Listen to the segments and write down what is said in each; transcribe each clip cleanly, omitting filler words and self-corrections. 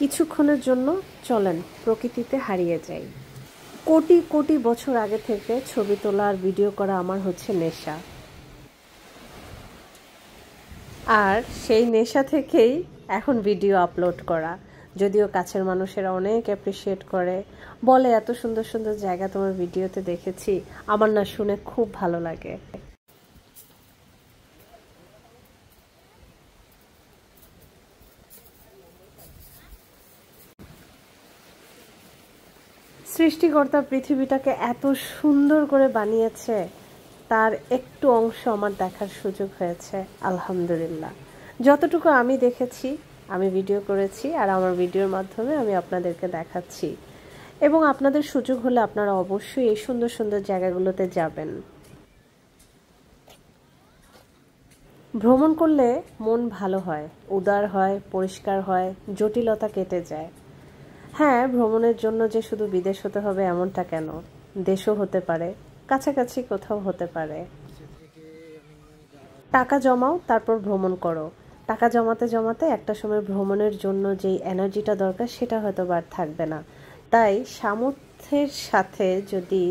কিছুক্ষণের জন্য চলেন প্রকৃতিতে হারিয়ে যাই। কোটি কোটি বছর আগে থেকে ছবি তোলা আর ভিডিও করা আমার হচ্ছে নেশা, আর সেই নেশা থেকেই এখন ভিডিও আপলোড করা। যদিও কাছের মানুষেরা অনেক অ্যাপ্রিসিয়েট করে, বলে এত সুন্দর সুন্দর জায়গা তোমার ভিডিওতে দেখেছি। আমার না শুনে খুব ভালো লাগে। সৃষ্টিকর্তা পৃথিবীটাকে এত সুন্দর করে বানিয়েছে, তার একটু অংশ আমার দেখার সুযোগ হয়েছে, আলহামদুলিল্লাহ। যতটুকু আমি দেখেছি, আমি ভিডিও করেছি, আর আমার ভিডিওর মাধ্যমে আমি আপনাদেরকে দেখাচ্ছি। এবং আপনাদের সুযোগ হলে আপনারা অবশ্যই এই সুন্দর সুন্দর জায়গাগুলোতে যাবেন। ভ্রমণ করলে মন ভালো হয়, উদার হয়, পরিষ্কার হয়, জটিলতা কেটে যায়। হ্যাঁ, ভ্রমণের জন্য যে শুধু বিদেশ হতে হবে এমনটা কেন, দেশও হতে পারে, কাছাকাছি কোথাও হতে পারে। টাকা জমাও, তারপর ভ্রমণ করো। টাকা জমাতে জমাতে একটা সময় ভ্রমণের জন্য যেই এনার্জিটা দরকার সেটা হয়তো আর থাকবে না। তাই সামর্থ্যের সাথে যদি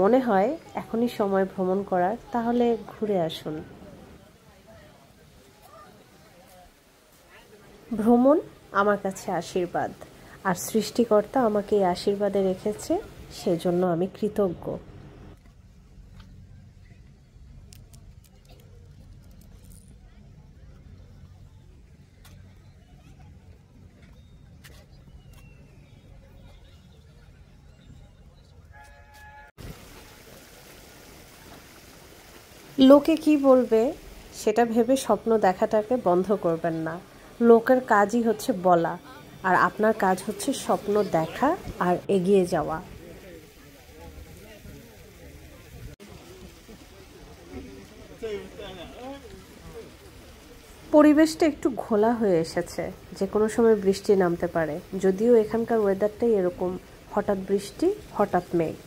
মনে হয় এখনই সময় ভ্রমণ করার, তাহলে ঘুরে আসুন। ভ্রমণ আমার কাছে আশীর্বাদ, আর সৃষ্টিকর্তা আমাকে এই আশীর্বাদে রেখেছে, সেজন্য আমি কৃতজ্ঞ। লোকে কি বলবে সেটা ভেবে স্বপ্ন দেখাটাকে বন্ধ করবেন না। লোকের কাজই হচ্ছে বলা, আর আপনার কাজ হচ্ছে স্বপ্ন দেখা আর এগিয়ে যাওয়া। পরিবেশটা একটু ঘোলা হয়ে এসেছে, যে কোনো সময় বৃষ্টি নামতে পারে। যদিও এখানকার ওয়েদারটাই এরকম, হঠাৎ বৃষ্টি, হঠাৎ মেঘ।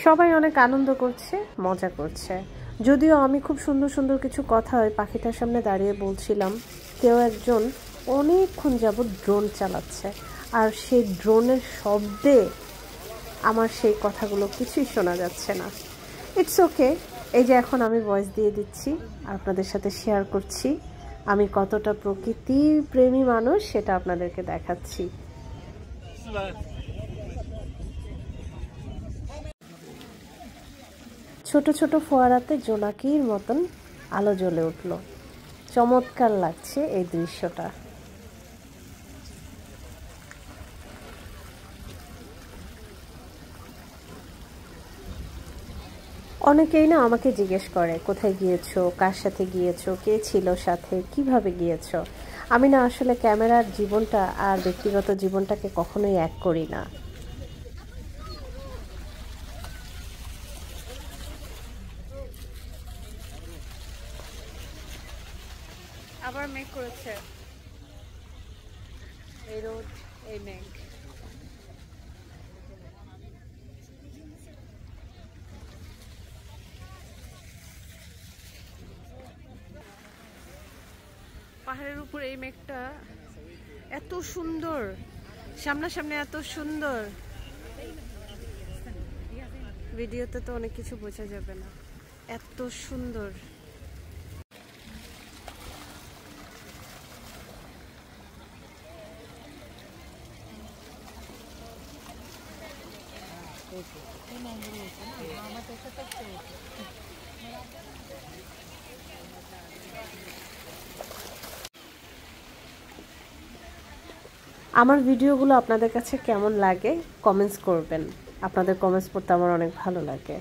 সবাই অনেক আনন্দ করছে, মজা করছে। যদিও আমি খুব সুন্দর সুন্দর কিছু কথা ওই পাখিটার সামনে দাঁড়িয়ে বলছিলাম, কেউ একজন অনেকক্ষণ যাবৎ ড্রোন চালাচ্ছে, আর সেই ড্রোনের শব্দে আমার সেই কথাগুলো কিছুই শোনা যাচ্ছে না। ইটস ওকে, এই যে এখন আমি ভয়েস দিয়ে দিচ্ছি, আপনাদের সাথে শেয়ার করছি আমি কতটা প্রকৃতির প্রেমী মানুষ, সেটা আপনাদেরকে দেখাচ্ছি। ছোট ছোট ফোয়ারাতে জোনাকির মতন আলো জ্বলে উঠল। চমৎকার লাগছে এই দৃশ্যটা। অনেকেই না আমাকে জিজ্ঞেস করে কোথায় গিয়েছো, কার সাথে গিয়েছো, কে ছিল সাথে, কিভাবে গিয়েছো। আমি না আসলে ক্যামেরার জীবনটা আর ব্যক্তিগত জীবনটাকে কখনোই এক করি না। আবার মেঘ করেছে, এই রোদ, এই মেঘ। পাহাড়ের উপর এই মেঘটা এত সুন্দর, সামনাসামনি এত সুন্দর, ভিডিওতে তো অনেক কিছু বোঝা যাবে না, এত সুন্দর। আমার ভিডিওগুলো আপনাদের কাছে কেমন লাগে কমেন্টস করবেন। আপনাদের কমেন্টস পড়তে আমার অনেক ভালো লাগে।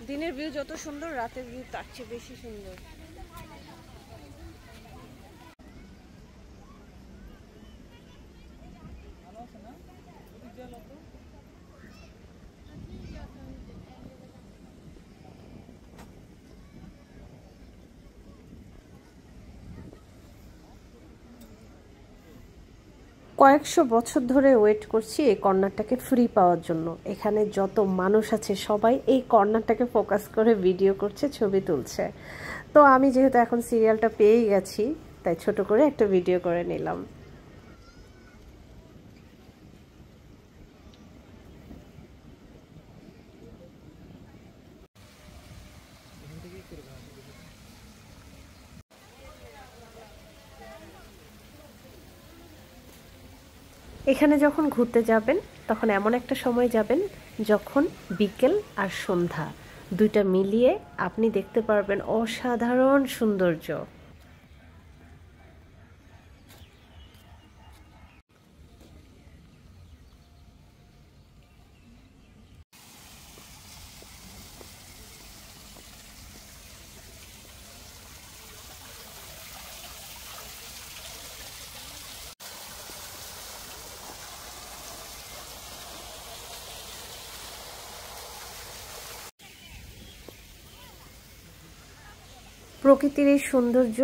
দিনের ভিউ যত সুন্দর, রাতের ভিউ তার চেয়ে বেশি সুন্দর। কয়েকশো বছর ধরে ওয়েট করছি এই কর্নারটাকে ফ্রি পাওয়ার জন্য। এখানে যত মানুষ আছে সবাই এই কর্নারটাকে ফোকাস করে ভিডিও করছে, ছবি তুলছে। তো আমি যেহেতু এখন সিরিয়ালটা পেয়েই গেছি, তাই ছোট করে একটা ভিডিও করে নিলাম। এখানে যখন ঘুরতে যাবেন তখন এমন একটা সময় যাবেন যখন বিকেল আর সন্ধ্যা দুইটা মিলিয়ে আপনি দেখতে পারবেন অসাধারণ সৌন্দর্য। প্রকৃতির এই সৌন্দর্য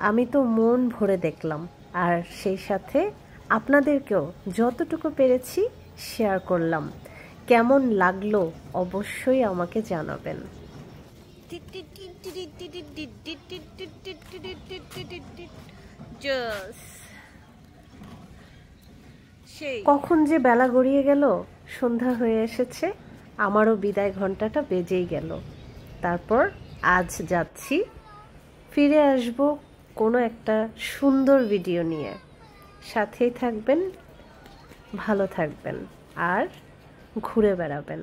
আমি তো মন ভরে দেখলাম, আর সেই সাথে আপনাদেরকেও যতটুকু পেরেছি শেয়ার করলাম। কেমন লাগলো অবশ্যই আমাকে জানাবেন। কখন যে বেলা গড়িয়ে গেল, সন্ধ্যা হয়ে এসেছে, আমারও বিদায় ঘন্টাটা বেজেই গেল। তারপর আজ যাচ্ছি, ফিরে আসব কোনো একটা সুন্দর ভিডিও নিয়ে। সাথেই থাকবেন, ভালো থাকবেন আর ঘুরে বেড়াবেন।